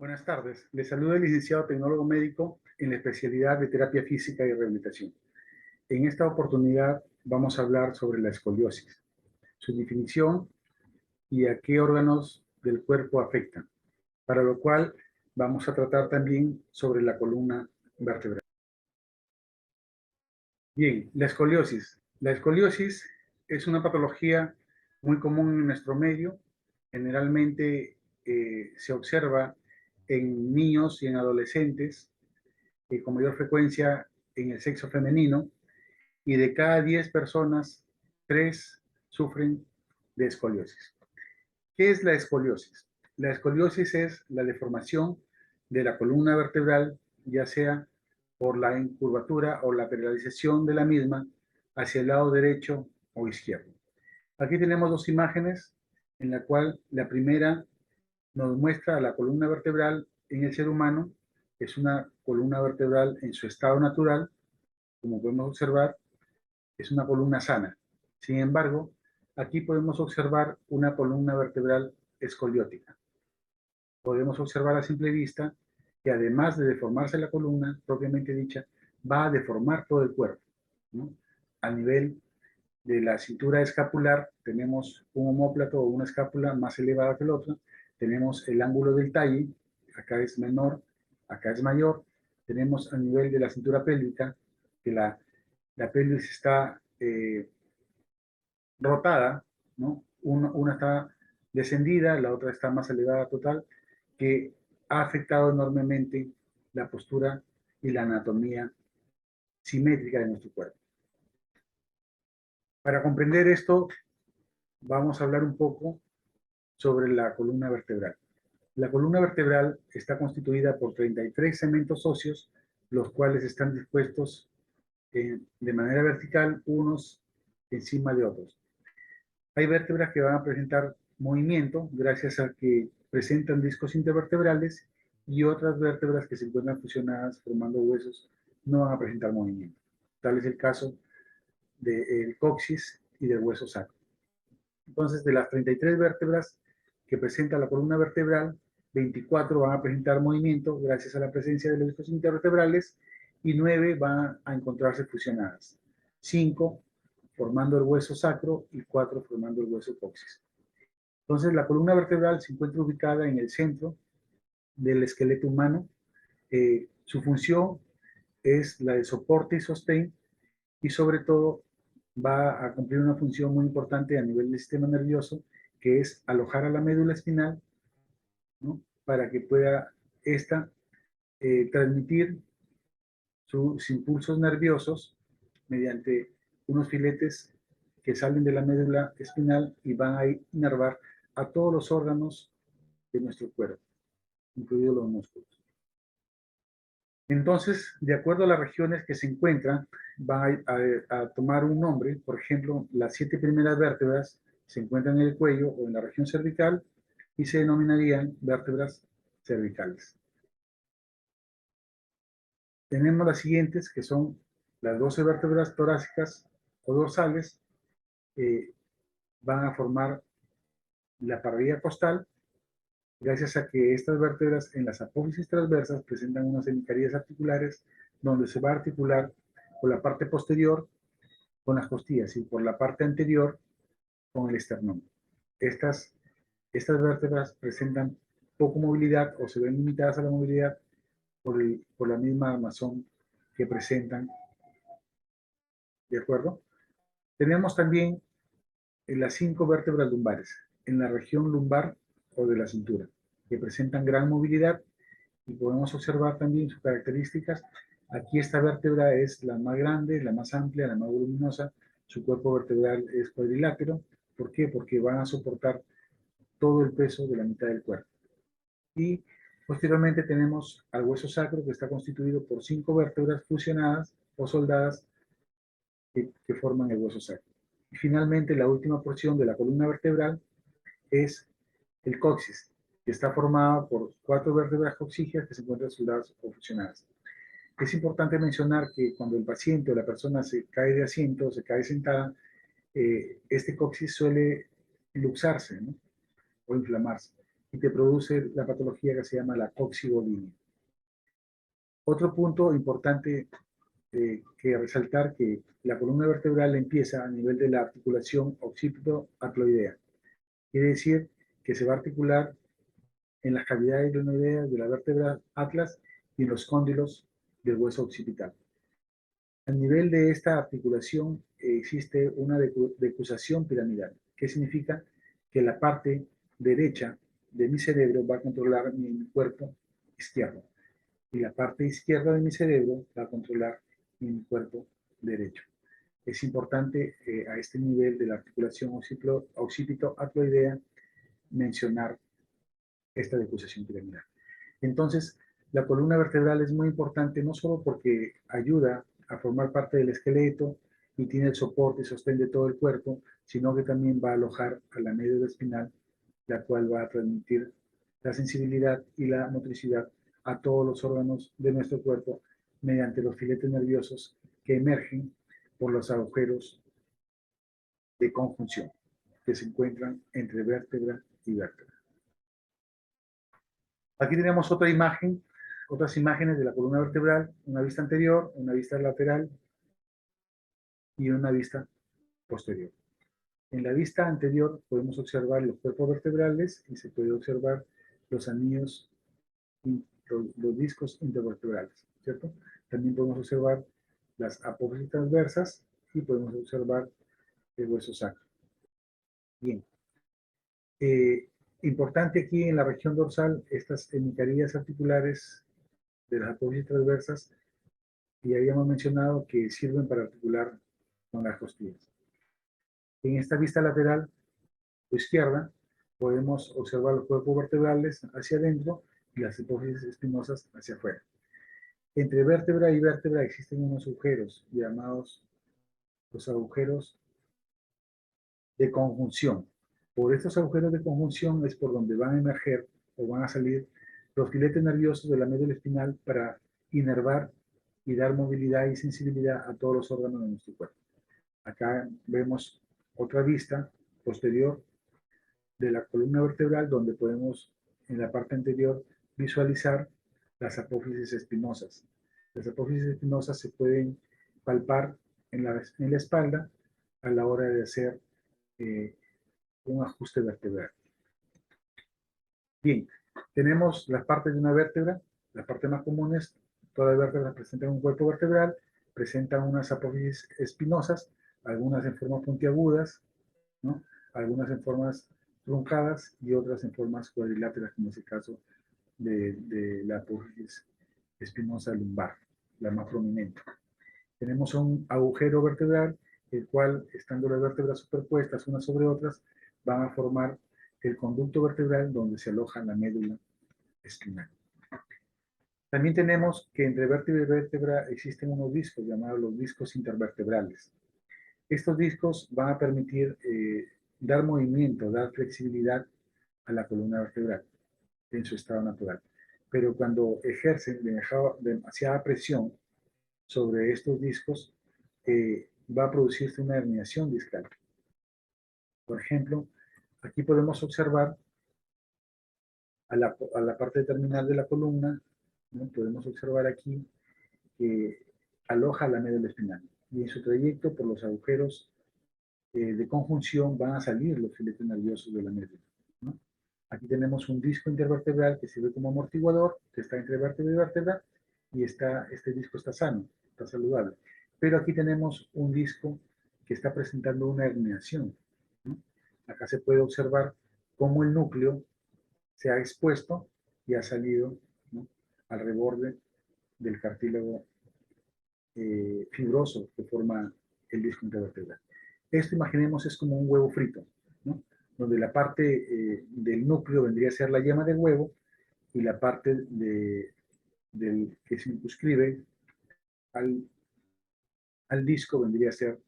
Buenas tardes. Les saluda el licenciado tecnólogo médico en la especialidad de terapia física y rehabilitación. En esta oportunidad vamos a hablar sobre la escoliosis, su definición y a qué órganos del cuerpo afectan, para lo cual vamos a tratar también sobre la columna vertebral. Bien, la escoliosis. La escoliosis es una patología muy común en nuestro medio. Generalmente se observa en niños y en adolescentes con mayor frecuencia en el sexo femenino, y de cada 10 personas, 3 sufren de escoliosis. ¿Qué es la escoliosis? La escoliosis es la deformación de la columna vertebral, ya sea por la incurvatura o lateralización de la misma hacia el lado derecho o izquierdo. Aquí tenemos dos imágenes, en la cual la primera nos muestra la columna vertebral en el ser humano. Es una columna vertebral en su estado natural, como podemos observar, es una columna sana. Sin embargo, aquí podemos observar una columna vertebral escoliótica. Podemos observar a simple vista que además de deformarse la columna, propiamente dicha, va a deformar todo el cuerpo, ¿no? A nivel de la cintura escapular tenemos un omóplato o una escápula más elevada que el otro, tenemos el ángulo del talle, acá es menor, acá es mayor, tenemos a nivel de la cintura pélvica, que la pelvis está rotada, ¿no? Una está descendida, la otra está más elevada total, que ha afectado enormemente la postura y la anatomía simétrica de nuestro cuerpo. Para comprender esto, vamos a hablar un poco sobre la columna vertebral. La columna vertebral está constituida por 33 segmentos óseos, los cuales están dispuestos de manera vertical, unos encima de otros. Hay vértebras que van a presentar movimiento gracias a que presentan discos intervertebrales, y otras vértebras que se encuentran fusionadas formando huesos no van a presentar movimiento. Tal es el caso del coxis y del hueso sacro. Entonces, de las 33 vértebras que presenta la columna vertebral, 24 van a presentar movimiento gracias a la presencia de los discos intervertebrales, y 9 van a encontrarse fusionadas. 5 formando el hueso sacro y 4 formando el hueso coxis. Entonces, la columna vertebral se encuentra ubicada en el centro del esqueleto humano. Su función es la de soporte y sostén, y sobre todo va a cumplir una función muy importante a nivel del sistema nervioso, que es alojar a la médula espinal, ¿no? Para que pueda esta transmitir sus impulsos nerviosos mediante unos filetes que salen de la médula espinal y van a inervar a todos los órganos de nuestro cuerpo, incluidos los músculos. Entonces, de acuerdo a las regiones que se encuentran, van a tomar un nombre. Por ejemplo, las 7 primeras vértebras se encuentran en el cuello o en la región cervical y se denominarían vértebras cervicales. Tenemos las siguientes, que son las 12 vértebras torácicas o dorsales. Van a formar la parrilla costal, gracias a que estas vértebras en las apófisis transversas presentan unas hemicarías articulares, donde se va a articular por la parte posterior con las costillas y por la parte anterior con el esternón. Estas vértebras presentan poca movilidad o se ven limitadas a la movilidad por la misma armazón que presentan. ¿De acuerdo? Tenemos también las 5 vértebras lumbares en la región lumbar o de la cintura, que presentan gran movilidad, y podemos observar también sus características. Aquí esta vértebra es la más grande, la más amplia, la más voluminosa. Su cuerpo vertebral es cuadrilátero. ¿Por qué? Porque van a soportar todo el peso de la mitad del cuerpo. Y posteriormente tenemos al hueso sacro, que está constituido por 5 vértebras fusionadas o soldadas que forman el hueso sacro. Y finalmente, la última porción de la columna vertebral es el coxis, que está formado por 4 vértebras coxígeas que se encuentran soldadas o fusionadas. Es importante mencionar que cuando el paciente o la persona se cae de asiento o se cae sentada, este coxis suele luxarse, ¿no? O inflamarse. y te produce la patología que se llama la coxigolimia. Otro punto importante que resaltar que la columna vertebral empieza a nivel de la articulación occipito-atloidea. Quiere decir que se va a articular en las cavidades glenoideas de la vértebra atlas y en los cóndilos del hueso occipital. A nivel de esta articulación existe una decusación piramidal. ¿Qué significa? Que la parte derecha de mi cerebro va a controlar mi cuerpo izquierdo y la parte izquierda de mi cerebro va a controlar mi cuerpo derecho. Es importante a este nivel de la articulación occipito-atloidea mencionar esta decusación piramidal. Entonces, la columna vertebral es muy importante no solo porque ayuda a formar parte del esqueleto y tiene el soporte y sostén de todo el cuerpo, sino que también va a alojar a la médula espinal, la cual va a transmitir la sensibilidad y la motricidad a todos los órganos de nuestro cuerpo mediante los filetes nerviosos que emergen por los agujeros de conjunción que se encuentran entre vértebra y vértebra. Aquí tenemos otra imagen, otras imágenes de la columna vertebral, una vista anterior, una vista lateral y una vista posterior. En la vista anterior podemos observar los cuerpos vertebrales y se puede observar los anillos, los discos intervertebrales, ¿cierto? También podemos observar las apófisis transversas y podemos observar el hueso sacro. Bien. Importante aquí en la región dorsal, estas hemicarías articulares de las apófisis transversas, y habíamos mencionado que sirven para articular con las costillas. En esta vista lateral o izquierda podemos observar los cuerpos vertebrales hacia adentro y las apófisis espinosas hacia afuera. Entre vértebra y vértebra existen unos agujeros llamados los agujeros de conjunción. Por estos agujeros de conjunción es por donde van a emerger o van a salir los filetes nerviosos de la médula espinal para inervar y dar movilidad y sensibilidad a todos los órganos de nuestro cuerpo. Acá vemos otra vista posterior de la columna vertebral donde podemos en la parte anterior visualizar las apófisis espinosas. Las apófisis espinosas se pueden palpar en la espalda a la hora de hacer un ajuste vertebral. Bien, tenemos las partes de una vértebra, las partes más comunes, todas las vértebras presentan un cuerpo vertebral, presentan unas apófisis espinosas, algunas en formas puntiagudas, ¿no? Algunas en formas truncadas y otras en formas cuadriláteras, como es el caso de la apófisis espinosa lumbar, la más prominente. Tenemos un agujero vertebral, el cual, estando las vértebras superpuestas unas sobre otras, van a formar el conducto vertebral donde se aloja la médula espinal. También tenemos que entre vértebra y vértebra existen unos discos llamados los discos intervertebrales. Estos discos van a permitir dar movimiento, dar flexibilidad a la columna vertebral en su estado natural. Pero cuando ejercen demasiada presión sobre estos discos, va a producirse una herniación discal. Por ejemplo, aquí podemos observar a la parte terminal de la columna, ¿no? Podemos observar aquí que aloja la médula espinal y en su trayecto por los agujeros de conjunción van a salir los filetes nerviosos de la médula, ¿no? Aquí tenemos un disco intervertebral que sirve como amortiguador, que está entre vértebra y vértebra, y este disco está sano, está saludable. Pero aquí tenemos un disco que está presentando una herniación, ¿no? Acá se puede observar cómo el núcleo se ha expuesto y ha salido, ¿no?, al reborde del cartílago fibroso que forma el disco intervertebral. Esto, imaginemos, es como un huevo frito, ¿no?, donde la parte del núcleo vendría a ser la yema del huevo y la parte que circunscribe al disco vendría a ser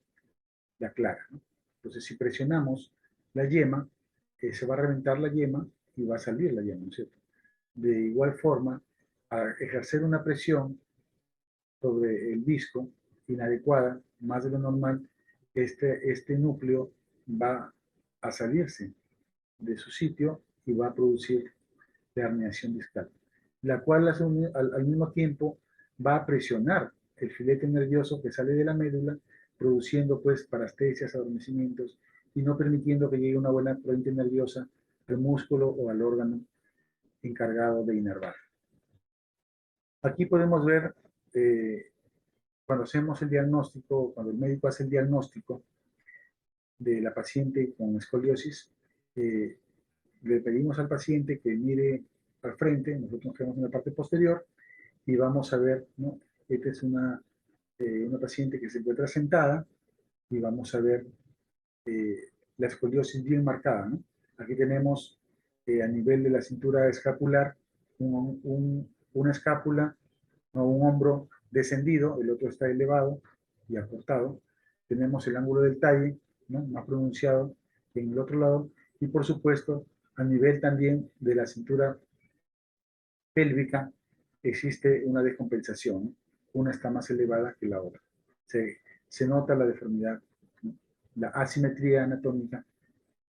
la clara, ¿no? Entonces, si presionamos la yema, se va a reventar la yema y va a salir la yema, ¿no es cierto? De igual forma, a ejercer una presión sobre el disco inadecuada, más de lo normal, este núcleo va a salirse de su sitio y va a producir de herniación discal, la cual al mismo tiempo va a presionar el filete nervioso que sale de la médula, produciendo pues parestesias, adormecimientos y no permitiendo que llegue una buena corriente nerviosa al músculo o al órgano encargado de inervar. Aquí podemos ver cuando hacemos el diagnóstico, cuando el médico hace el diagnóstico de la paciente con escoliosis, le pedimos al paciente que mire al frente, nosotros nos quedamos en la parte posterior y vamos a ver, ¿no? Esta es una paciente que se encuentra sentada y vamos a ver la escoliosis bien marcada, ¿no? Aquí tenemos a nivel de la cintura escapular una escápula, ¿no? Un hombro descendido, el otro está elevado y acortado. Tenemos el ángulo del talle, ¿no? Más pronunciado que en el otro lado. Y por supuesto, a nivel también de la cintura pélvica, existe una descompensación, ¿no? Una está más elevada que la otra. Se nota la deformidad, ¿no? La asimetría anatómica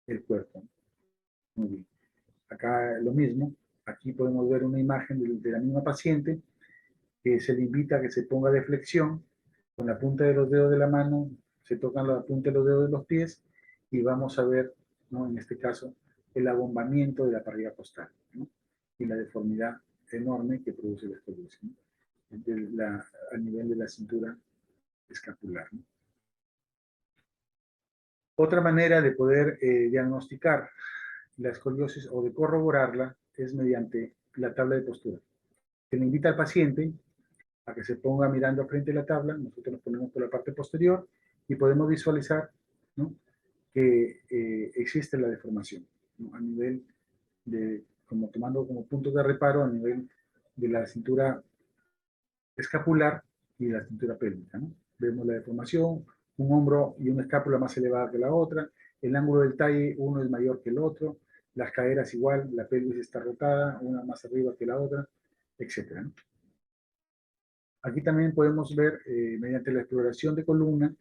del cuerpo. Muy bien. Acá lo mismo. Aquí podemos ver una imagen de la misma paciente que se le invita a que se ponga de flexión con la punta de los dedos de la mano, se tocan la punta de los dedos de los pies y vamos a ver, ¿no? En este caso, el abombamiento de la parrilla costal, ¿no? Y la deformidad enorme que produce la escoliosis, ¿no? A nivel de la cintura escapular, ¿no? Otra manera de poder diagnosticar la escoliosis o de corroborarla es mediante la tabla de postura. Se le invita al paciente a que se ponga mirando frente a la tabla, nosotros nos ponemos por la parte posterior y podemos visualizar, ¿no? Que existe la deformación, ¿no? A nivel de, como tomando como puntos de reparo a nivel de la cintura escapular y la cintura pélvica, ¿no? Vemos la deformación, un hombro y una escápula más elevada que la otra, el ángulo del talle uno es mayor que el otro, las caderas igual, la pelvis está rotada, una más arriba que la otra, etcétera, ¿no? Aquí también podemos ver, mediante la exploración de columna,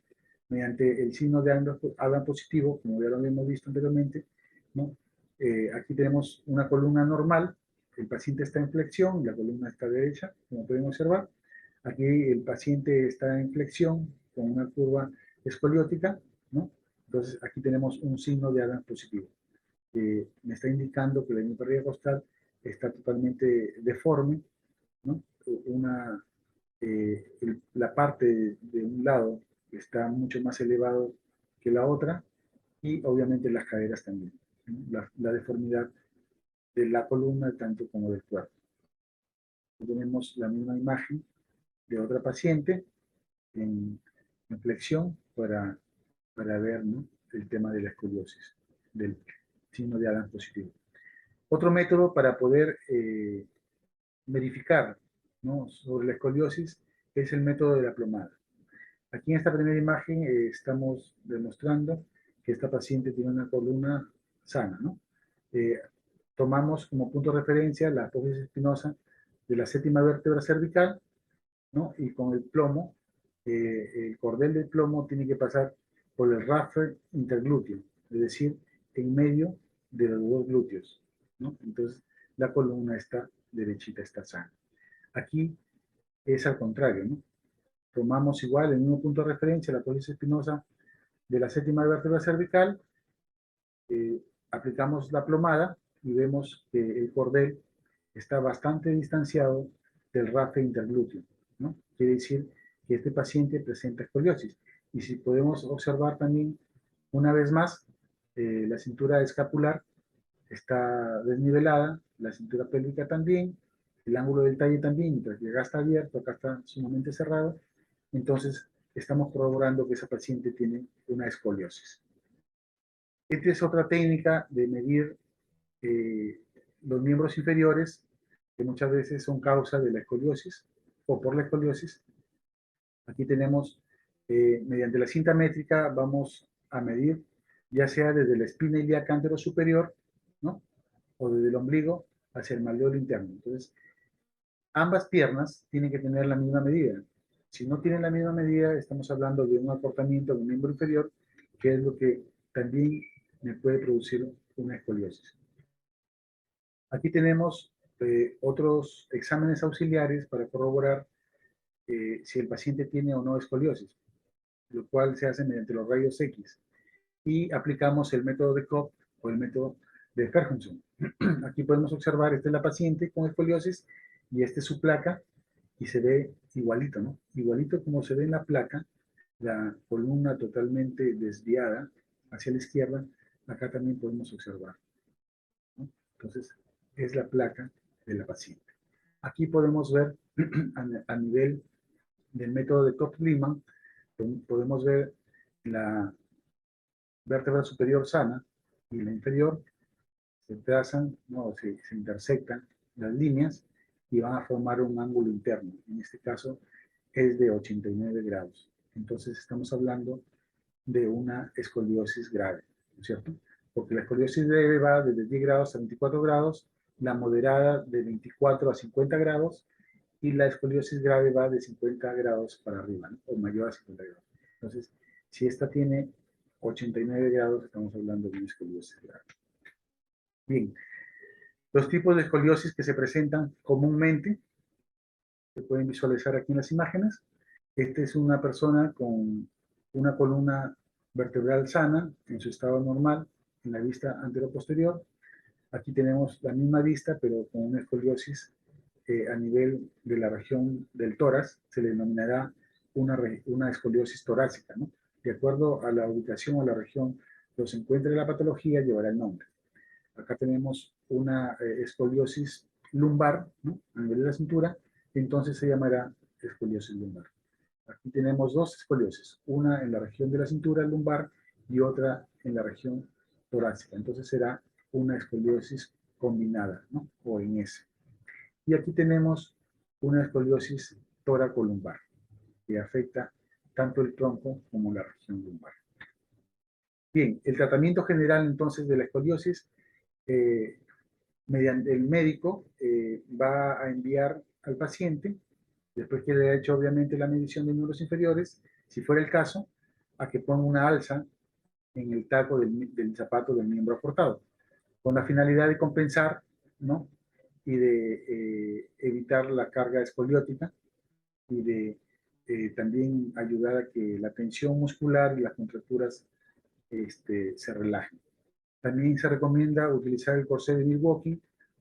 mediante el signo de Adam positivo, como ya lo habíamos visto anteriormente, ¿no? Aquí tenemos una columna normal, el paciente está en flexión, la columna está derecha, como pueden observar. Aquí el paciente está en flexión con una curva escoliótica, ¿no? Entonces aquí tenemos un signo de Adam positivo, que me está indicando que la hemiparrilla costal está totalmente deforme, ¿no? Una la parte de un lado está mucho más elevado que la otra y obviamente las caderas también, ¿no? La deformidad de la columna tanto como del cuerpo. Tenemos la misma imagen de otra paciente en flexión para ver, ¿no? El tema de la escoliosis, del signo de Adam positivo. Otro método para poder verificar, ¿no? Sobre la escoliosis es el método de la plomada. Aquí en esta primera imagen estamos demostrando que esta paciente tiene una columna sana, ¿no? Tomamos como punto de referencia la apófisis espinosa de la séptima vértebra cervical, ¿no? Y con el plomo, el cordel del plomo tiene que pasar por el rafer interglúteo, es decir, en medio de los dos glúteos, ¿no? Entonces, la columna está derechita, está sana. Aquí es al contrario, ¿no? Tomamos igual el mismo punto de referencia, la apófisis espinosa de la séptima vértebra cervical, aplicamos la plomada y vemos que el cordel está bastante distanciado del rafe interglúteo, ¿no? Quiere decir que este paciente presenta escoliosis. Y si podemos observar también, una vez más, la cintura escapular está desnivelada, la cintura pélvica también, el ángulo del talle también, mientras que acá está abierto, acá está sumamente cerrado, entonces estamos corroborando que esa paciente tiene una escoliosis. Esta es otra técnica de medir los miembros inferiores, que muchas veces son causa de la escoliosis o por la escoliosis. Aquí tenemos, mediante la cinta métrica, vamos a medir ya sea desde la espina ilíaca anterosuperior, ¿no? O desde el ombligo hacia el malleolo interno. Entonces, ambas piernas tienen que tener la misma medida. Si no tienen la misma medida, estamos hablando de un acortamiento del miembro inferior, que es lo que también me puede producir una escoliosis. Aquí tenemos otros exámenes auxiliares para corroborar si el paciente tiene o no escoliosis, lo cual se hace mediante los rayos X. Y aplicamos el método de Kopp o el método de Ferguson. Aquí podemos observar, esta es la paciente con escoliosis y esta es su placa y se ve igualito, ¿no? Igualito como se ve en la placa, la columna totalmente desviada hacia la izquierda, acá también podemos observar, ¿no? Entonces, es la placa de la paciente. Aquí podemos ver a nivel del método de Kopp-Lehmann, podemos ver la vértebra superior sana y la inferior se trazan, no, se intersectan las líneas y van a formar un ángulo interno. En este caso es de 89 grados. Entonces estamos hablando de una escoliosis grave, ¿no es cierto? Porque la escoliosis leve va desde 10 grados a 24 grados, la moderada de 24 a 50 grados y la escoliosis grave va de 50 grados para arriba, ¿no? O mayor a 50 grados. Entonces, si esta tiene 89 grados, estamos hablando de una escoliosis grave. Bien, los tipos de escoliosis que se presentan comúnmente, se pueden visualizar aquí en las imágenes. Esta es una persona con una columna vertebral sana, en su estado normal, en la vista anteroposterior. Aquí tenemos la misma vista, pero con una escoliosis a nivel de la región del tórax, se le denominará una escoliosis torácica, ¿no? De acuerdo a la ubicación o la región donde se encuentre la patología, llevará el nombre. Acá tenemos una escoliosis lumbar, ¿no? A nivel de la cintura, entonces se llamará escoliosis lumbar. Aquí tenemos dos escoliosis, una en la región de la cintura lumbar y otra en la región torácica. Entonces será una escoliosis combinada, ¿no? O en S. Y aquí tenemos una escoliosis toracolumbar, que afecta tanto el tronco como la región lumbar. Bien, el tratamiento general entonces de la escoliosis, mediante el médico va a enviar al paciente, después que le ha hecho obviamente la medición de miembros inferiores, si fuera el caso, a que ponga una alza en el taco del zapato del miembro aportado, con la finalidad de compensar, ¿no? Y de evitar la carga escoliótica y de también ayudar a que la tensión muscular y las contracturas se relajen. También se recomienda utilizar el corsé de Milwaukee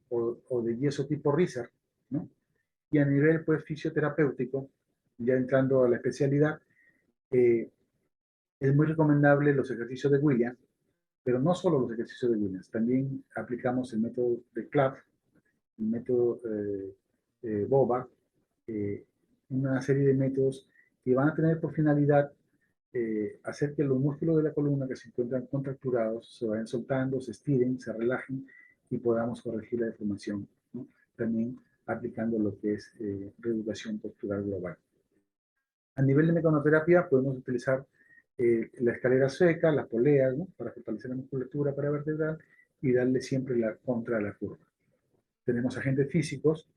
o de yeso tipo Rizar, ¿no? Y a nivel pues, fisioterapéutico, ya entrando a la especialidad, eh, es muy recomendable los ejercicios de Williams, pero no solo los ejercicios de Williams, también aplicamos el método de Clapp, el método Boba, eh, una serie de métodos que van a tener por finalidad hacer que los músculos de la columna que se encuentran contracturados se vayan soltando, se estiren, se relajen y podamos corregir la deformación, ¿no? También aplicando lo que es reeducación postural global. A nivel de meconoterapia podemos utilizar la escalera sueca, las poleas, ¿no? Para fortalecer la musculatura paravertebral y darle siempre la contra a la curva. Tenemos agentes físicos,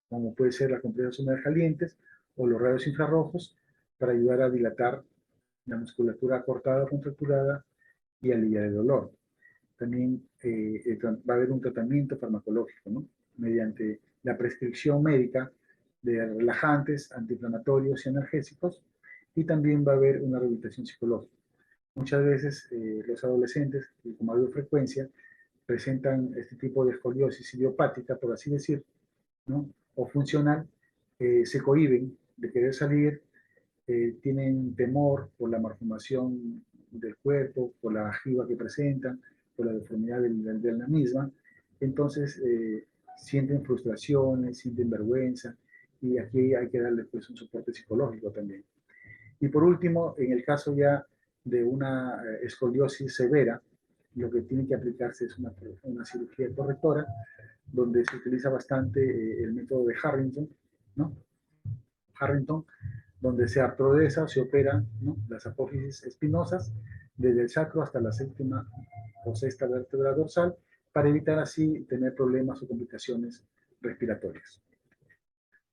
como puede ser las compresas húmedas calientes o los rayos infrarrojos, para ayudar a dilatar la musculatura acortada o contracturada y aliviar el dolor. También va a haber un tratamiento farmacológico, ¿no? Mediante la prescripción médica de relajantes, antiinflamatorios y analgésicos, y también va a haber una rehabilitación psicológica. Muchas veces los adolescentes, con mayor frecuencia, presentan este tipo de escoliosis idiopática, por así decir, ¿no? O funcional, se cohíben de querer salir, tienen temor por la malformación del cuerpo, por la jiba que presentan, por la deformidad de la misma. Entonces, sienten frustraciones, sienten vergüenza, y aquí hay que darle pues, un soporte psicológico también. Y por último, en el caso ya de una escoliosis severa, lo que tiene que aplicarse es una cirugía correctora, donde se utiliza bastante el método de Harrington, ¿no? Harrington, donde se artrodeza, se opera, ¿no? Las apófisis espinosas, desde el sacro hasta la séptima o sexta vértebra dorsal, para evitar así tener problemas o complicaciones respiratorias.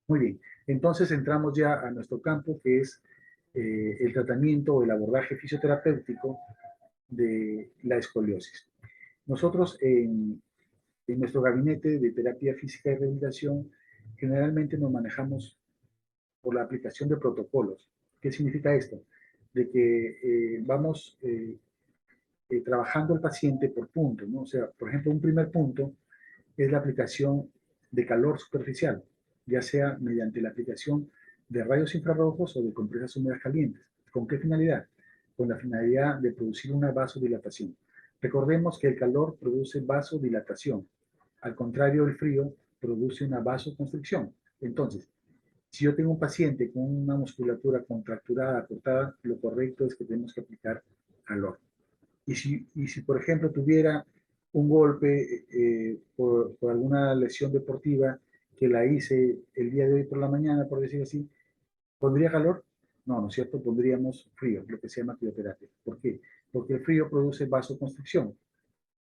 Muy bien, entonces entramos ya a nuestro campo, que es el tratamiento o el abordaje fisioterapéutico de la escoliosis. Nosotros En nuestro gabinete de terapia física y rehabilitación, generalmente nos manejamos por la aplicación de protocolos. ¿Qué significa esto? De que vamos trabajando al paciente por puntos, ¿no? O sea, por ejemplo, un primer punto es la aplicación de calor superficial, ya sea mediante la aplicación de rayos infrarrojos o de compresas húmedas calientes. ¿Con qué finalidad? Con la finalidad de producir una vasodilatación. Recordemos que el calor produce vasodilatación. Al contrario, el frío produce una vasoconstricción. Entonces, si yo tengo un paciente con una musculatura contracturada, cortada, lo correcto es que tenemos que aplicar calor. Y si por ejemplo, tuviera un golpe por alguna lesión deportiva que la hice el día de hoy por la mañana, por decir así, ¿pondría calor? No, ¿no es cierto? Pondríamos frío, lo que se llama crioterapia. ¿Por qué? Porque el frío produce vasoconstricción.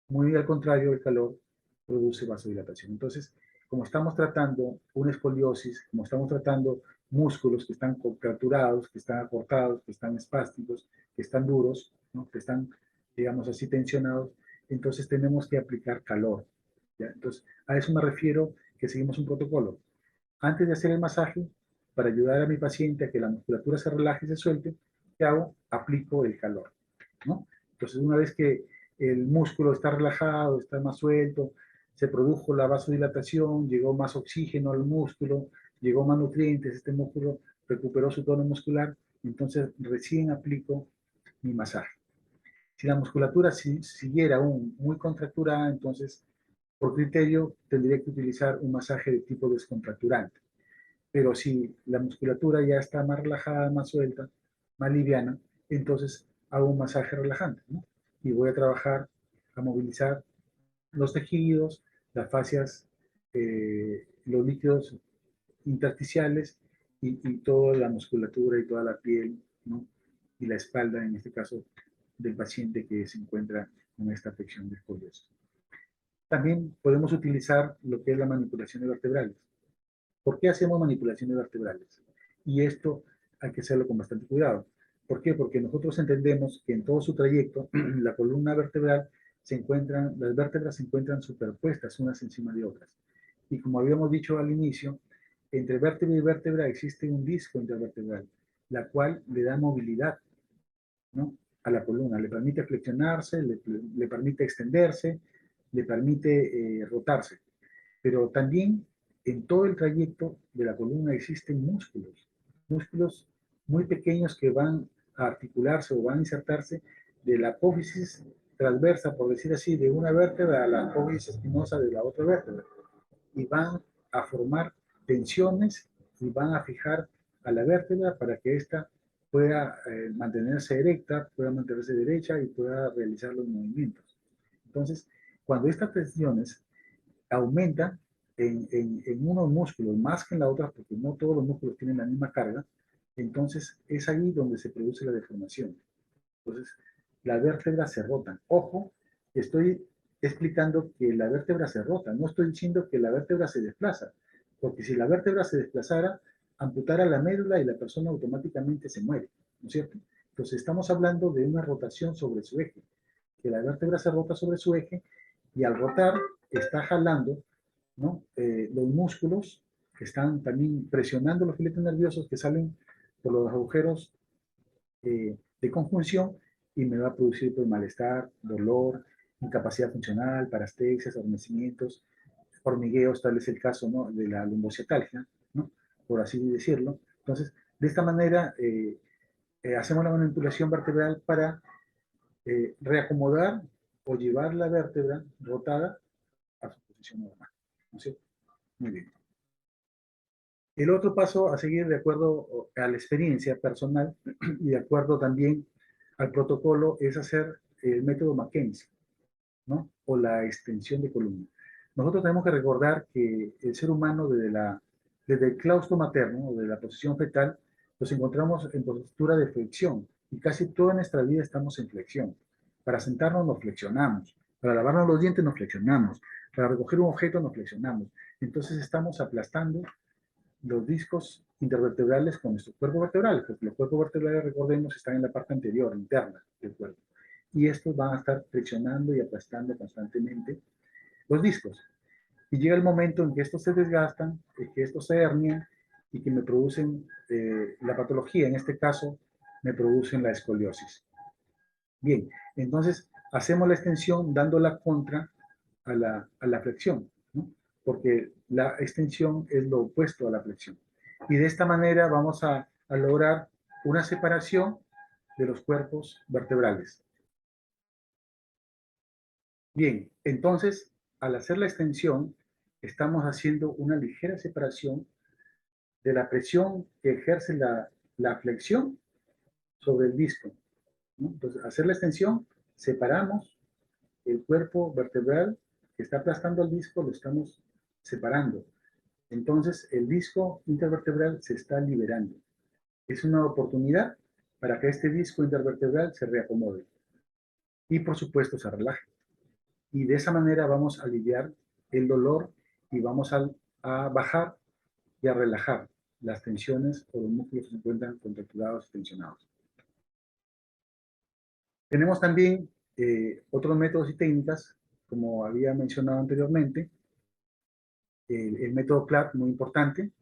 Muy al contrario, el calor produce vasodilatación. Entonces, como estamos tratando una escoliosis, como estamos tratando músculos que están contracturados, que están acortados, que están espásticos, que están duros, ¿no? Que están, digamos así, tensionados, entonces tenemos que aplicar calor. ¿Ya? Entonces, a eso me refiero que seguimos un protocolo. Antes de hacer el masaje, para ayudar a mi paciente a que la musculatura se relaje y se suelte, ¿qué hago? Aplico el calor, ¿no? Entonces, una vez que el músculo está relajado, está más suelto, se produjo la vasodilatación, llegó más oxígeno al músculo, llegó más nutrientes, este músculo recuperó su tono muscular, entonces recién aplico mi masaje. Si la musculatura siguiera aún muy contracturada, entonces por criterio tendría que utilizar un masaje de tipo descontracturante. Pero si la musculatura ya está más relajada, más suelta, más liviana, entonces hago un masaje relajante, ¿no? Y voy a trabajar a movilizar los tejidos, las fascias, los líquidos intersticiales y toda la musculatura y toda la piel, ¿no? Y la espalda, en este caso, del paciente que se encuentra con esta afección de escoliosis. También podemos utilizar lo que es la manipulación de vertebrales. ¿Por qué hacemos manipulaciones vertebrales? Y esto hay que hacerlo con bastante cuidado. ¿Por qué? Porque nosotros entendemos que en todo su trayecto, la columna vertebral las vértebras se encuentran superpuestas unas encima de otras. Y como habíamos dicho al inicio, entre vértebra y vértebra existe un disco intervertebral, la cual le da movilidad, ¿no? A la columna, le permite flexionarse, le permite extenderse, le permite rotarse. Pero también en todo el trayecto de la columna existen músculos muy pequeños que van a articularse o van a insertarse de la apófisis transversa, por decir así, de una vértebra a la apófisis espinosa de la otra vértebra. Y van a formar tensiones y van a fijar a la vértebra para que ésta pueda mantenerse erecta, pueda mantenerse derecha y pueda realizar los movimientos. Entonces, cuando estas tensiones aumentan en unos músculos más que en la otra, porque no todos los músculos tienen la misma carga, entonces es ahí donde se produce la deformación. Entonces, las vértebras se rotan. Ojo, estoy explicando que la vértebra se rota, no estoy diciendo que la vértebra se desplaza, porque si la vértebra se desplazara, amputara la médula y la persona automáticamente se muere, ¿no es cierto? Entonces, estamos hablando de una rotación sobre su eje, que la vértebra se rota sobre su eje y al rotar está jalando, ¿no? Los músculos que están también presionando los filetes nerviosos que salen por los agujeros de conjunción y me va a producir pues, malestar, dolor, incapacidad funcional, parestesias, adormecimientos, hormigueos, tal es el caso, ¿no? De la lumbociatalgia, ¿no? Por así decirlo. Entonces, de esta manera hacemos la manipulación vertebral para reacomodar o llevar la vértebra rotada a su posición normal, ¿no es cierto? Muy bien. El otro paso a seguir de acuerdo a la experiencia personal y de acuerdo también al protocolo es hacer el método Mackenzie, ¿no? O la extensión de columna. Nosotros tenemos que recordar que el ser humano desde el claustro materno o de la posición fetal nos encontramos en postura de flexión y casi toda nuestra vida estamos en flexión. Para sentarnos nos flexionamos, para lavarnos los dientes nos flexionamos, para recoger un objeto nos flexionamos. Entonces estamos aplastando los discos intervertebrales con nuestro cuerpo vertebral, porque los cuerpos vertebrales, recordemos, están en la parte anterior, interna del cuerpo. Y estos van a estar flexionando y aplastando constantemente los discos. Y llega el momento en que estos se desgastan, que estos se hernian y que me producen la patología. En este caso, me producen la escoliosis. Bien, entonces hacemos la extensión dando la contra a la flexión, ¿no? Porque la extensión es lo opuesto a la flexión. Y de esta manera vamos a lograr una separación de los cuerpos vertebrales. Bien, entonces, al hacer la extensión, estamos haciendo una ligera separación de la presión que ejerce la flexión sobre el disco, ¿no? Entonces, hacer la extensión, separamos el cuerpo vertebral que está aplastando al disco, lo estamos separando. Entonces, el disco intervertebral se está liberando. Es una oportunidad para que este disco intervertebral se reacomode y, por supuesto, se relaje. Y de esa manera vamos a aliviar el dolor y vamos a bajar y a relajar las tensiones o los músculos que se encuentran contracturados y tensionados. Tenemos también otros métodos y técnicas, como había mencionado anteriormente, el método CLAP, muy importante,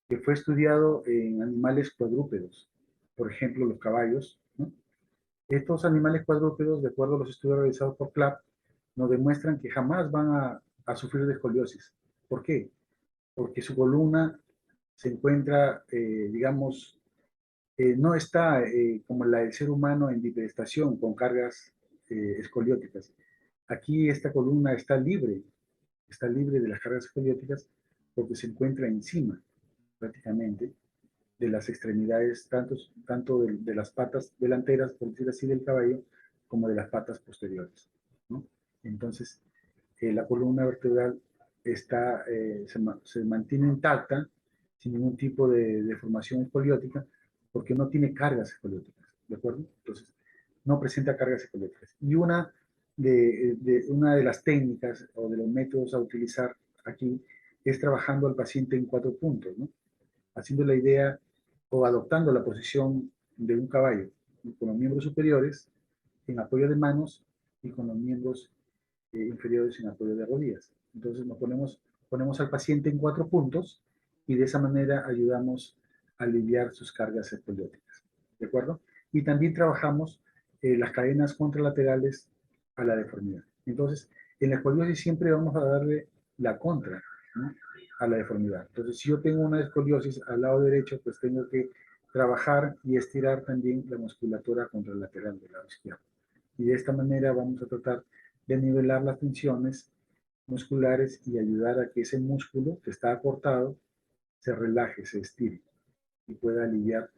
que fue estudiado en animales cuadrúpedos, por ejemplo, los caballos, ¿no? Estos animales cuadrúpedos, de acuerdo a los estudios realizados por CLAP, nos demuestran que jamás van a sufrir de escoliosis. ¿Por qué? Porque su columna se encuentra, digamos, no está como la del ser humano en bipedestación con cargas escolióticas. Aquí esta columna está libre de las cargas escolióticas porque se encuentra encima prácticamente de las extremidades, tanto de las patas delanteras, por decir así, del caballo, como de las patas posteriores, ¿no? Entonces, la columna vertebral se mantiene intacta, sin ningún tipo de deformación escoliótica, porque no tiene cargas escolióticas, ¿de acuerdo? Entonces, no presenta cargas escolióticas. Y una de las técnicas o de los métodos a utilizar aquí es trabajando al paciente en 4 puntos, ¿no? Haciendo la idea o adoptando la posición de un caballo, con los miembros superiores en apoyo de manos y con los miembros inferiores en apoyo de rodillas. Entonces ponemos al paciente en 4 puntos y de esa manera ayudamos a aliviar sus cargas escolióticas. ¿De acuerdo? Y también trabajamos las cadenas contralaterales a la deformidad. Entonces, en la escoliosis siempre vamos a darle la contra, ¿no?, a la deformidad. Entonces, si yo tengo una escoliosis al lado derecho, pues tengo que trabajar y estirar también la musculatura contralateral del lado izquierdo. Y de esta manera vamos a tratar de nivelar las tensiones musculares y ayudar a que ese músculo que está acortado se relaje, se estire y pueda aliviar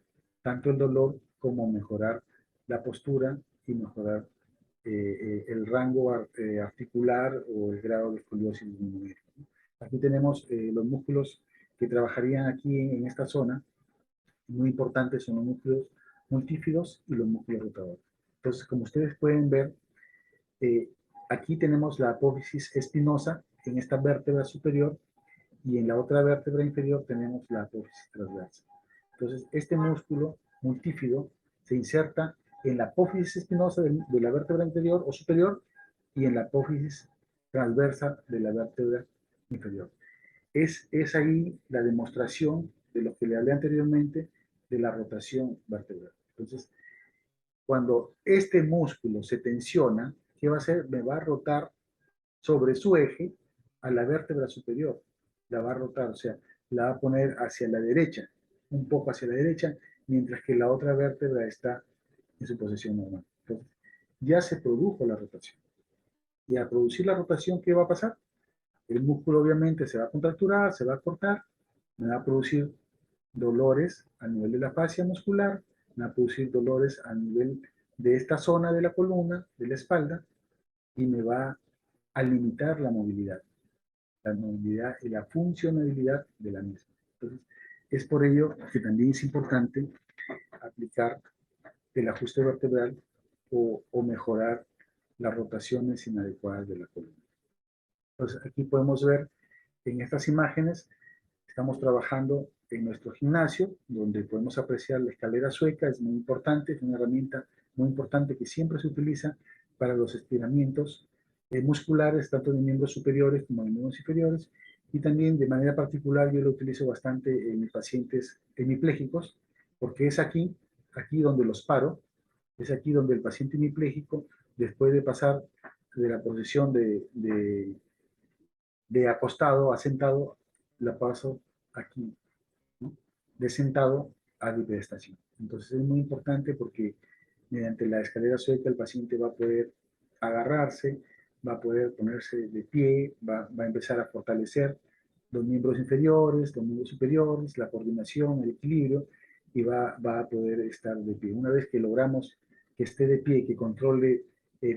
tanto el dolor como mejorar la postura y mejorar el rango articular o el grado de escoliosis disminuir. Aquí tenemos los músculos que trabajarían aquí en esta zona. Muy importantes son los músculos multífidos y los músculos rotadores. Entonces, como ustedes pueden ver, eh, aquí tenemos la apófisis espinosa en esta vértebra superior y en la otra vértebra inferior tenemos la apófisis transversa. Entonces, este músculo multífido se inserta en la apófisis espinosa de la vértebra inferior o superior y en la apófisis transversa de la vértebra inferior. Es ahí la demostración de lo que le hablé anteriormente de la rotación vertebral. Entonces, cuando este músculo se tensiona, ¿qué va a hacer? Me va a rotar sobre su eje a la vértebra superior. La va a rotar, o sea, la va a poner hacia la derecha, un poco hacia la derecha, mientras que la otra vértebra está en su posición normal. Entonces, ya se produjo la rotación. Y al producir la rotación, ¿qué va a pasar? El músculo obviamente se va a contracturar, se va a cortar, me va a producir dolores a nivel de la fascia muscular, me va a producir dolores a nivel de esta zona de la columna, de la espalda, y me va a limitar la movilidad y la funcionalidad de la misma. Entonces, es por ello que también es importante aplicar el ajuste vertebral o mejorar las rotaciones inadecuadas de la columna. Entonces, aquí podemos ver en estas imágenes, estamos trabajando en nuestro gimnasio, donde podemos apreciar la escalera sueca, es muy importante, es una herramienta muy importante que siempre se utiliza para los estiramientos musculares, tanto de miembros superiores como de miembros inferiores, y también de manera particular yo lo utilizo bastante en mis pacientes hemipléjicos, porque es aquí donde los paro, es aquí donde el paciente hemipléjico, después de pasar de la posición de acostado a sentado, la paso aquí, ¿no? De sentado a bipedestación. Entonces es muy importante porque mediante la escalera sueca el paciente va a poder agarrarse, va a poder ponerse de pie, va a empezar a fortalecer los miembros inferiores, los miembros superiores, la coordinación, el equilibrio, y va a poder estar de pie. Una vez que logramos que esté de pie, que controle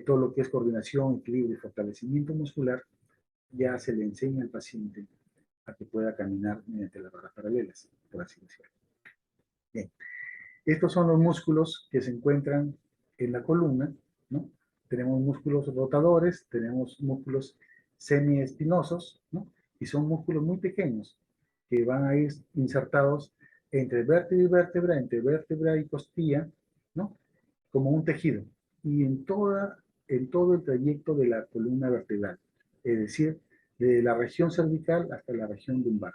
todo lo que es coordinación, equilibrio y fortalecimiento muscular, ya se le enseña al paciente a que pueda caminar mediante las barras paralelas, por así decirlo. Bien. Estos son los músculos que se encuentran en la columna, ¿no? Tenemos músculos rotadores, tenemos músculos semiespinosos, ¿no? Y son músculos muy pequeños que van a ir insertados entre vértebra y vértebra, entre vértebra y costilla, ¿no? Como un tejido. Y en todo el trayecto de la columna vertebral, es decir, de la región cervical hasta la región lumbar.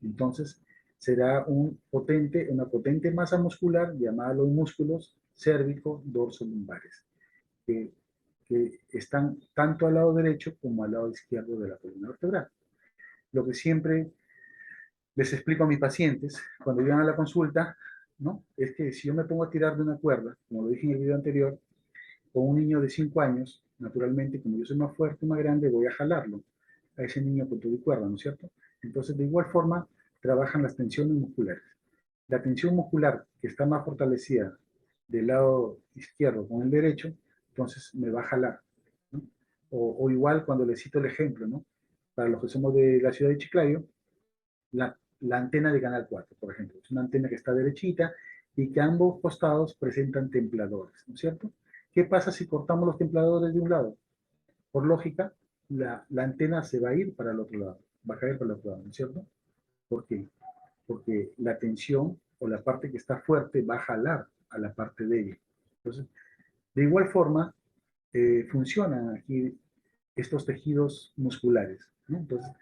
Entonces, será una potente masa muscular llamada los músculos cérvico lumbares que están tanto al lado derecho como al lado izquierdo de la columna vertebral. Lo que siempre les explico a mis pacientes cuando llegan a la consulta, ¿no? Es que si yo me pongo a tirar de una cuerda, como lo dije en el video anterior, con un niño de 5 años, naturalmente, como yo soy más fuerte, más grande, voy a jalarlo a ese niño con todo y cuerda, ¿no es cierto? Entonces, de igual forma, trabajan las tensiones musculares. La tensión muscular que está más fortalecida del lado izquierdo con el derecho, entonces me va a jalar, ¿no? O igual cuando les cito el ejemplo, ¿no? Para los que somos de la ciudad de Chiclayo, la antena de Canal 4, por ejemplo. Es una antena que está derechita y que a ambos costados presentan templadores, ¿no es cierto? ¿Qué pasa si cortamos los templadores de un lado? Por lógica, la antena se va a ir para el otro lado, va a caer para el otro lado, ¿no es cierto? ¿Por qué? Porque la tensión o la parte que está fuerte va a jalar a la parte débil. Entonces, de igual forma, funcionan aquí estos tejidos musculares, ¿no? Entonces,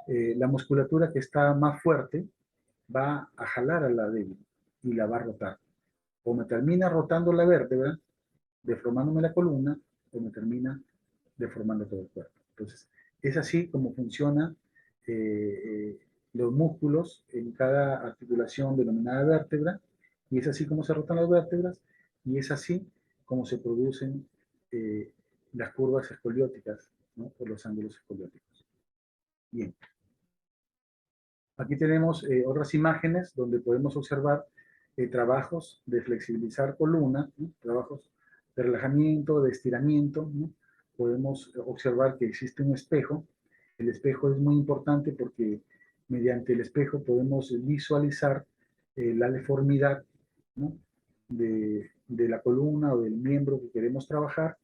la musculatura que está más fuerte va a jalar a la débil y la va a rotar. O me termina rotando la vértebra, deformándome la columna, o me termina deformando todo el cuerpo. Entonces, es así como funciona los músculos en cada articulación denominada vértebra, y es así como se rotan las vértebras, y es así como se producen eh, las curvas escolióticas, ¿no? Por los ángulos escolióticos. Bien. Aquí tenemos otras imágenes donde podemos observar trabajos de flexibilizar columna, ¿no? Trabajos de relajamiento, de estiramiento, ¿no? Podemos observar que existe un espejo. El espejo es muy importante porque mediante el espejo podemos visualizar la deformidad, ¿no? de la columna o del miembro que queremos trabajar,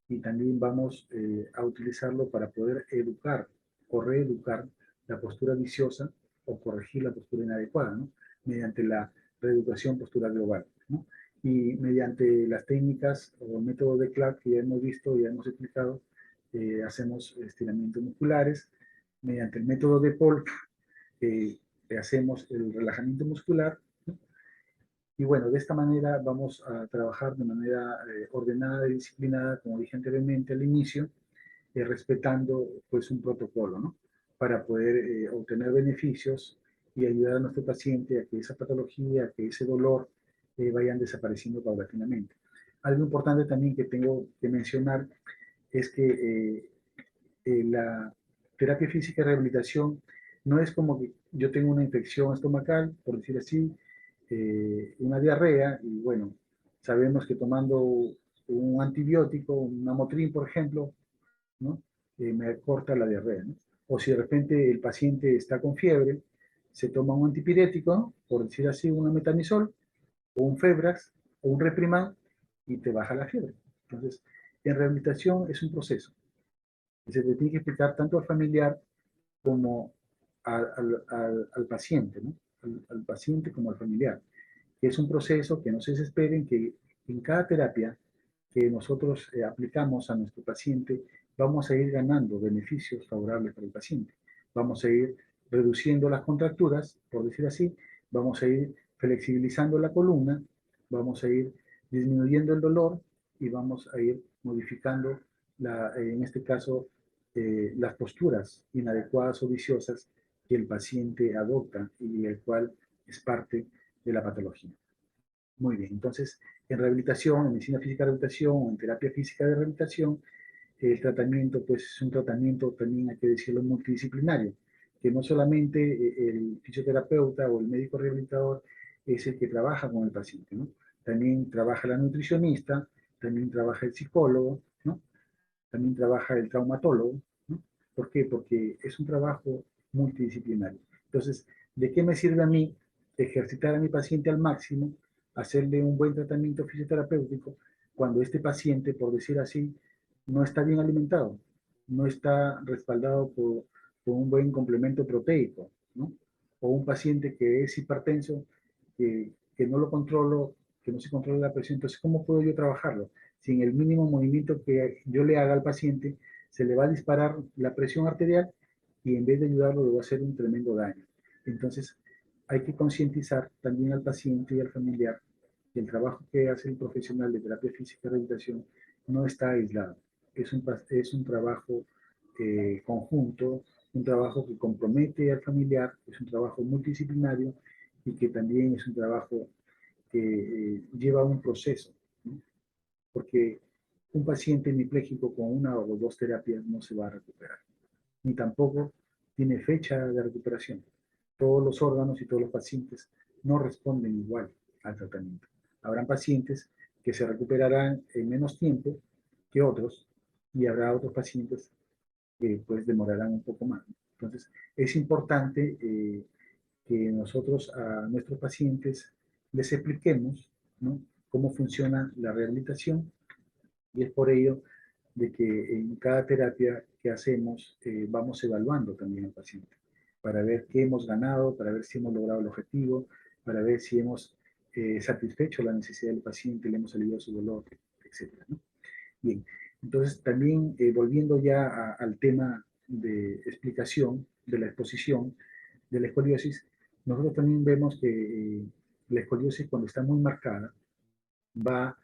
y también vamos a utilizarlo para poder educar o reeducar la postura viciosa o corregir la postura inadecuada, ¿no? Mediante la reeducación postural global, ¿no? Y mediante las técnicas o métodos de Clark que ya hemos visto, ya hemos explicado, hacemos estiramientos musculares. Mediante el método de Polk hacemos el relajamiento muscular, ¿no? Y bueno, de esta manera vamos a trabajar de manera ordenada y disciplinada, como dije anteriormente al inicio, respetando pues un protocolo, ¿no? Para poder obtener beneficios y ayudar a nuestro paciente a que esa patología, a que ese dolor vayan desapareciendo paulatinamente. Algo importante también que tengo que mencionar es que la terapia física y rehabilitación no es como que yo tengo una infección estomacal, por decir así, una diarrea, y bueno, sabemos que tomando un antibiótico, un Amotrin, por ejemplo, ¿no? Me corta la diarrea, ¿no? O si de repente el paciente está con fiebre, se toma un antipirético, ¿no? Por decir así, una metamisol, o un Febrax, o un Reprimand, y te baja la fiebre. Entonces, en rehabilitación es un proceso. Y se le tiene que explicar tanto al familiar como al paciente, ¿no? Al paciente como al familiar. Que es un proceso que no se desesperen, que en cada terapia que nosotros aplicamos a nuestro paciente vamos a ir ganando beneficios favorables para el paciente. Vamos a ir reduciendo las contracturas, por decir así, vamos a ir flexibilizando la columna, vamos a ir disminuyendo el dolor y vamos a ir modificando, en este caso, las posturas inadecuadas o viciosas que el paciente adopta y el cual es parte de la patología. Muy bien, entonces, en rehabilitación, en medicina física de rehabilitación o en terapia física de rehabilitación, el tratamiento, pues es un tratamiento también, hay que decirlo, multidisciplinario, que no solamente el fisioterapeuta o el médico rehabilitador es el que trabaja con el paciente, ¿no? También trabaja la nutricionista, también trabaja el psicólogo, ¿no? También trabaja el traumatólogo, ¿no? ¿Por qué? Porque es un trabajo multidisciplinario. Entonces, ¿de qué me sirve a mí ejercitar a mi paciente al máximo, hacerle un buen tratamiento fisioterapéutico, cuando este paciente, por decir así, no está bien alimentado, no está respaldado por un buen complemento proteico, ¿no? O un paciente que es hipertenso, que no lo controlo, que no se controla la presión? Entonces, ¿cómo puedo yo trabajarlo? Si en el mínimo movimiento que yo le haga al paciente, se le va a disparar la presión arterial y en vez de ayudarlo le va a hacer un tremendo daño. Entonces, hay que concientizar también al paciente y al familiar que el trabajo que hace el profesional de terapia física y rehabilitación no está aislado. Es un trabajo conjunto, un trabajo que compromete al familiar, es un trabajo multidisciplinario y que también es un trabajo que lleva un proceso, ¿no? Porque un paciente hemipléjico con una o dos terapias no se va a recuperar, ni tampoco tiene fecha de recuperación. Todos los órganos y todos los pacientes no responden igual al tratamiento. Habrán pacientes que se recuperarán en menos tiempo que otros y habrá otros pacientes que pues demorarán un poco más. Entonces, es importante que nosotros a nuestros pacientes les expliquemos, ¿no?, cómo funciona la rehabilitación, y es por ello de que en cada terapia que hacemos vamos evaluando también al paciente para ver qué hemos ganado, para ver si hemos logrado el objetivo, para ver si hemos satisfecho la necesidad del paciente, le hemos aliviado su dolor, etc., ¿no? Bien, entonces también volviendo ya al tema de explicación de la exposición de la escoliosis, nosotros también vemos que la escoliosis, cuando está muy marcada, va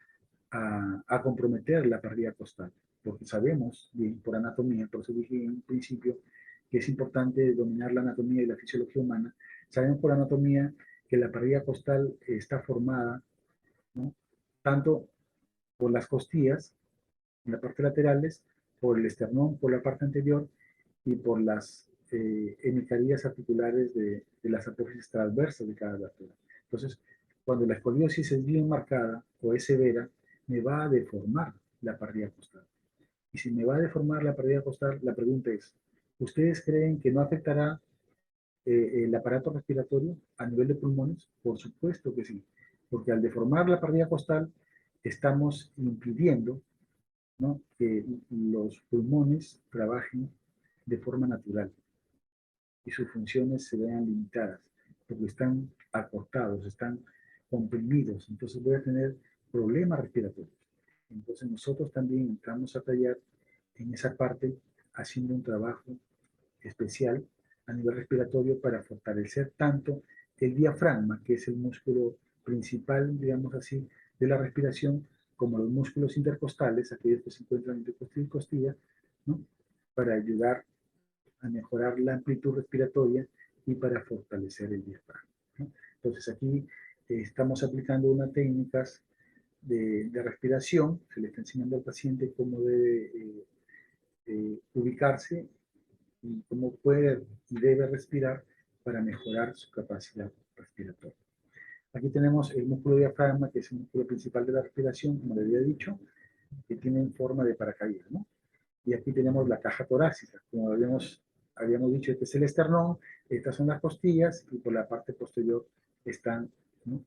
a comprometer la parrilla costal, porque sabemos bien por anatomía, por eso dije en un principio que es importante dominar la anatomía y la fisiología humana. Sabemos por anatomía que la parrilla costal está formada, ¿no?, tanto por las costillas, en la parte laterales, por el esternón, por la parte anterior, y por las hemicarías articulares de las apófisis transversas de cada vértebra. Entonces, cuando la escoliosis es bien marcada o es severa, me va a deformar la parrilla costal. Y si me va a deformar la parrilla costal, la pregunta es, ¿ustedes creen que no afectará el aparato respiratorio a nivel de pulmones? Por supuesto que sí, porque al deformar la parrilla costal estamos impidiendo, ¿no?, que los pulmones trabajen de forma natural y sus funciones se vean limitadas, porque están acortados, están comprimidos, entonces voy a tener problemas respiratorios. Entonces nosotros también entramos a tallar en esa parte haciendo un trabajo especial a nivel respiratorio para fortalecer tanto el diafragma, que es el músculo principal, digamos así, de la respiración, como los músculos intercostales, aquellos que se encuentran entre costilla y costilla, ¿no?, para ayudar a mejorar la amplitud respiratoria y para fortalecer el diafragma, ¿no? Entonces aquí estamos aplicando unas técnicas de respiración, se le está enseñando al paciente cómo debe ubicarse y cómo puede y debe respirar para mejorar su capacidad respiratoria. Aquí tenemos el músculo diafragma, que es el músculo principal de la respiración, como le había dicho, que tiene forma de paracaídas, ¿no? Y aquí tenemos la caja torácica, como habíamos dicho, este es el esternón, estas son las costillas, y por la parte posterior están, ¿no?,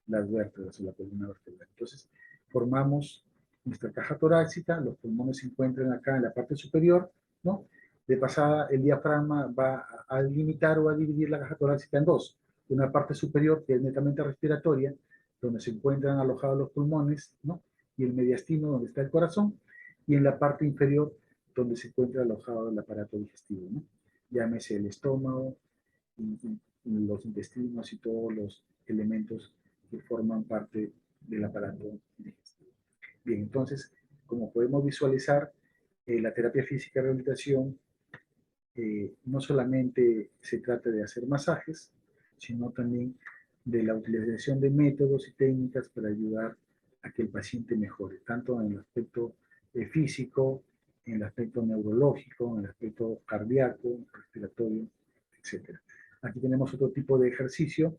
las vértebras o la columna vertebral. Entonces, formamos nuestra caja torácica, los pulmones se encuentran acá en la parte superior, ¿no? De pasada, el diafragma va a limitar o a dividir la caja torácica en dos. Una parte superior, que es netamente respiratoria, donde se encuentran alojados los pulmones, ¿no?, y el mediastino, donde está el corazón, y en la parte inferior, donde se encuentra alojado el aparato digestivo, ¿no? Llámese el estómago, y los intestinos y todos los elementos que forman parte del aparato digestivo. Bien, entonces, como podemos visualizar, la terapia física de rehabilitación no solamente se trata de hacer masajes, sino también de la utilización de métodos y técnicas para ayudar a que el paciente mejore, tanto en el aspecto físico, en el aspecto neurológico, en el aspecto cardíaco, respiratorio, etc. Aquí tenemos otro tipo de ejercicio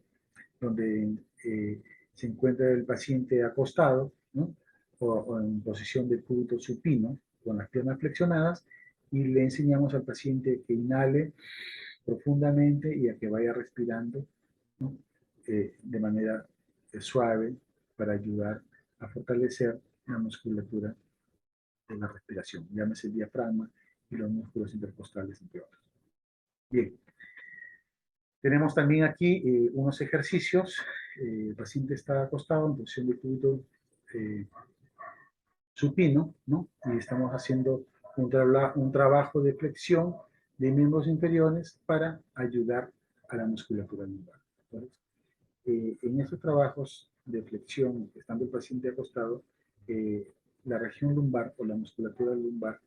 donde se encuentra el paciente acostado, ¿no? o en posición de cúbito supino, con las piernas flexionadas, y le enseñamos al paciente que inhale profundamente y a que vaya respirando, ¿no? De manera suave para ayudar a fortalecer la musculatura de la respiración, llámese el diafragma y los músculos intercostales, entre otros. Bien, tenemos también aquí unos ejercicios. El paciente está acostado en posición de cúbito supino, ¿no? Y estamos haciendo un trabajo de flexión de miembros inferiores para ayudar a la musculatura lumbar. Entonces, en estos trabajos de flexión, estando el paciente acostado, la región lumbar o la musculatura lumbar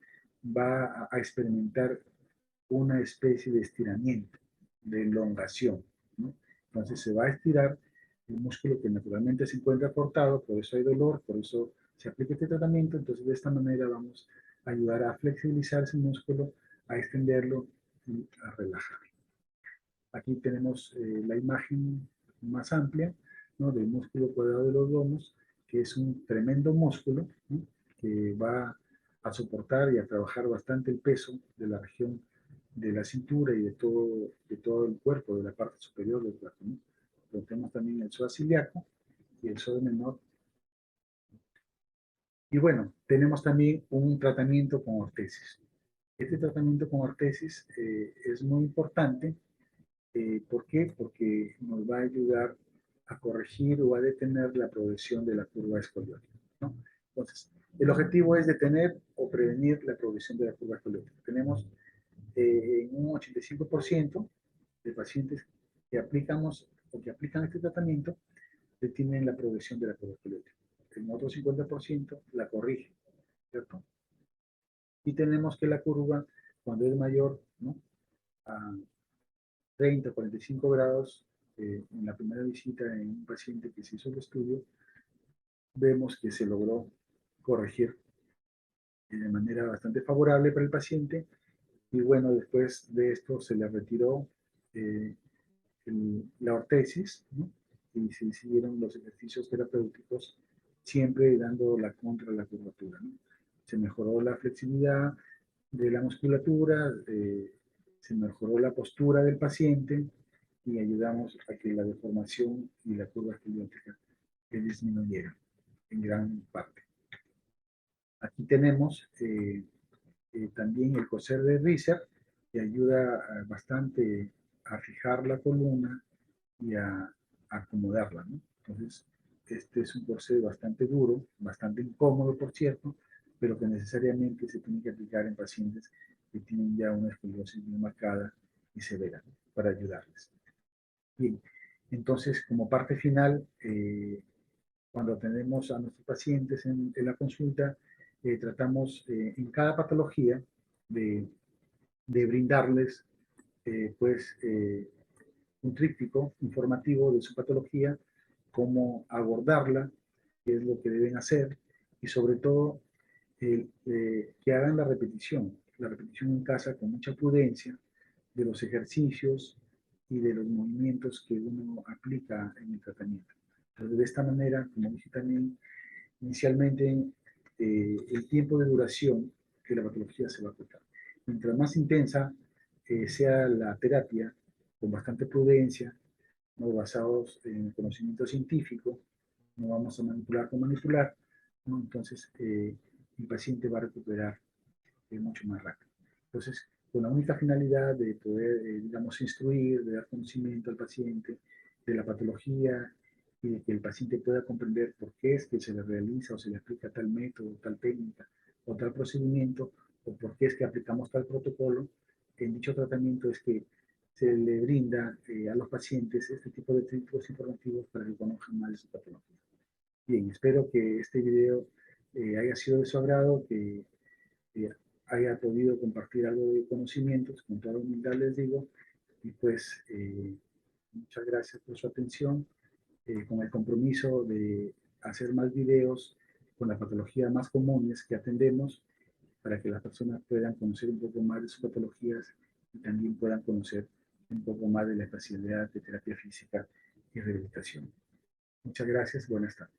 va a experimentar una especie de estiramiento, de elongación, ¿no? Entonces se va a estirar el músculo que naturalmente se encuentra cortado, por eso hay dolor, por eso se aplica este tratamiento. Entonces de esta manera vamos a ayudar a flexibilizar ese músculo, a extenderlo y a relajarlo. Aquí tenemos la imagen más amplia, ¿no?, del músculo cuadrado de los lomos, que es un tremendo músculo, ¿no?, que va a soportar y a trabajar bastante el peso de la región de la cintura y de todo el cuerpo, de la parte superior del cuerpo, ¿no? Pero tenemos también el psoas ilíaco y el psoas menor. Y bueno, tenemos también un tratamiento con ortesis. Este tratamiento con ortesis es muy importante. ¿Por qué? Porque nos va a ayudar a corregir o a detener la progresión de la curva escoliótica, ¿no? Entonces, el objetivo es detener o prevenir la progresión de la curva escoliótica. Tenemos un 85% de pacientes que aplicamos o que aplican este tratamiento detienen la progresión de la curva escoliótica. El otro 50% la corrige, ¿cierto? Y tenemos que la curva, cuando es mayor, ¿no?, a 30, 45 grados, en la primera visita en un paciente que se hizo el estudio, vemos que se logró corregir de manera bastante favorable para el paciente. Y bueno, después de esto se le retiró eh, la ortesis, ¿no?, y se siguieron los ejercicios terapéuticos, siempre dando la contra la curvatura, ¿no? Se mejoró la flexibilidad de la musculatura, se mejoró la postura del paciente y ayudamos a que la deformación y la curva escoliótica disminuyera en gran parte. Aquí tenemos también el coser de Risser, que ayuda bastante a fijar la columna y a acomodarla, ¿no? Entonces, este es un corsé bastante duro, bastante incómodo, por cierto, pero que necesariamente se tiene que aplicar en pacientes que tienen ya una escoliosis muy marcada y severa, ¿no?, para ayudarles. Bien, entonces, como parte final, cuando atendemos a nuestros pacientes en la consulta, tratamos en cada patología de, de brindarles pues, un tríptico informativo de su patología, cómo abordarla, qué es lo que deben hacer y sobre todo que hagan la repetición en casa con mucha prudencia de los ejercicios y de los movimientos que uno aplica en el tratamiento. Entonces, de esta manera, como dije también inicialmente, el tiempo de duración de la patología se va a acortar. Mientras más intensa sea la terapia, con bastante prudencia, ¿no?, basados en conocimiento científico, no vamos a manipular con manipular, ¿no? Entonces el paciente va a recuperar mucho más rápido. Entonces, con la única finalidad de poder, digamos, instruir, de dar conocimiento al paciente de la patología y de que el paciente pueda comprender por qué es que se le realiza o se le aplica tal método, tal técnica o tal procedimiento, o por qué es que aplicamos tal protocolo en dicho tratamiento es que se le brinda a los pacientes este tipo de títulos informativos para que conozcan más de su patología. Bien, espero que este video haya sido de su agrado, que haya podido compartir algo de conocimientos, con toda humildad les digo, y pues muchas gracias por su atención, con el compromiso de hacer más videos con las patologías más comunes que atendemos, para que las personas puedan conocer un poco más de sus patologías y también puedan conocer un poco más de la especialidad de terapia física y rehabilitación. Muchas gracias, buenas tardes.